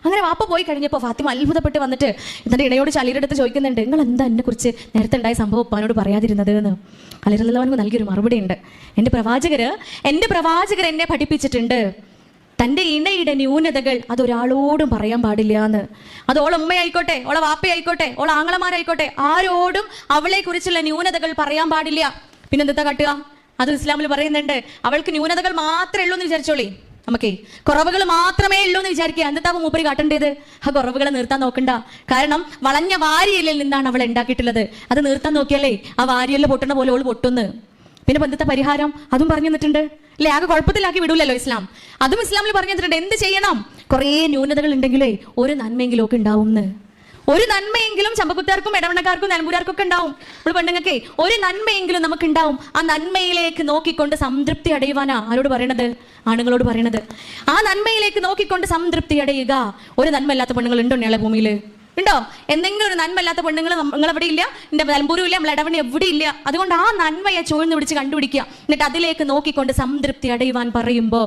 അങ്ങനെ വാപ്പ പോയി കഴിഞ്ഞപ്പോൾ ഫാത്തിമ അത്ഭുതപ്പെട്ട് വന്നിട്ട് എന്നിട്ട് ഇണയോട് അലിയുടെ അടുത്ത് ചോദിക്കുന്നുണ്ട്, നിങ്ങൾ എന്താ എന്നെ കുറിച്ച് നേരത്തെ ഉണ്ടായ സംഭവം ഉപ്പാനോട് പറയാതിരുന്നത് എന്ന്. അലി റളിയല്ലാഹു അൻഹു നൽകിയൊരു മറുപടി ഉണ്ട്. എൻ്റെ പ്രവാചകർ എന്നെ പഠിപ്പിച്ചിട്ടുണ്ട്, തൻ്റെ ഇണയുടെ ന്യൂനതകൾ അതൊരാളോടും പറയാൻ പാടില്ല എന്ന്. അത് ഓളെ ഉമ്മയായിക്കോട്ടെ, ഓളെ വാപ്പയായിക്കോട്ടെ, ഓളെ ആങ്ങളമാരായിക്കോട്ടെ, ആരോടും അവളെ കുറിച്ചുള്ള ന്യൂനതകൾ പറയാൻ പാടില്ല. പിന്നെന്താ കാട്ടുക? അത് ഇസ്ലാമിൽ പറയുന്നുണ്ട്. അവൾക്ക് ന്യൂനതകൾ മാത്രമേ ഉള്ളൂ എന്ന് വിചാരിച്ചോളി, നമുക്കേ കുറവുകൾ മാത്രമേ ഉള്ളൂ എന്ന് വിചാരിക്കുക. എന്താ മൂപ്പര് കാട്ടേണ്ടത്? ആ കുറവുകളെ നിർത്താൻ നോക്കണ്ട. കാരണം വളഞ്ഞ വാരിയലിൽ നിന്നാണ് അവൾ ഉണ്ടാക്കിയിട്ടുള്ളത്. അത് നിർത്താൻ നോക്കിയാലേ ആ വാരിയല് പൊട്ടുന്ന പോലെ ഓള് പൊട്ടുന്ന്. പിന്നെ ബന്ധത്തെ പരിഹാരം അതും പറഞ്ഞു തന്നിട്ടുണ്ട് അല്ലേ? ആകെ കുഴപ്പത്തിലാക്കി വിടൂലല്ലോ ഇസ്ലാം. അതും ഇസ്ലാമിൽ പറഞ്ഞു തന്നിട്ടുണ്ട്. എന്ത് ചെയ്യണം? കുറേ ന്യൂനതകൾ ഉണ്ടെങ്കിലേ ഒരു നന്മയെങ്കിലും ഒക്കെ ഉണ്ടാവും. ഒരു നന്മയെങ്കിലും ചമ്പക്കുത്താർക്കും ഇടവണ്ണക്കാർക്കും നിലമ്പൂരാർക്കും ഒക്കെ ഉണ്ടാവും. ഇപ്പോൾ പെണ്ണുങ്ങൾക്കേ ഒരു നന്മയെങ്കിലും നമുക്ക് ഉണ്ടാവും. ആ നന്മയിലേക്ക് നോക്കിക്കൊണ്ട് സംതൃപ്തി അടയുവാനാ ആരോട് പറയണത്? ആണുങ്ങളോട് പറയണത്. ആ നന്മയിലേക്ക് നോക്കിക്കൊണ്ട് സംതൃപ്തി അടയുക. ഒരു നന്മ ഇല്ലാത്ത പെണ്ണുങ്ങൾ ഉണ്ടോ ഞങ്ങളെ ഭൂമിയിൽ? ഉണ്ടോ? എന്തെങ്കിലും ഒരു നന്മല്ലാത്ത പെണ്ണുങ്ങൾ നിങ്ങളെവിടെ ഇല്ല? എൻ്റെ നിലമ്പൂരും ഇല്ല, നമ്മൾ ഇടവണ്ണ എവിടെ ഇല്ല. അതുകൊണ്ട് ആ നന്മയെ ചൂഴ്ന്നു പിടിച്ച് കണ്ടുപിടിക്കുക. എന്നിട്ട് അതിലേക്ക് നോക്കിക്കൊണ്ട് സംതൃപ്തി അടയുവാൻ പറയുമ്പോൾ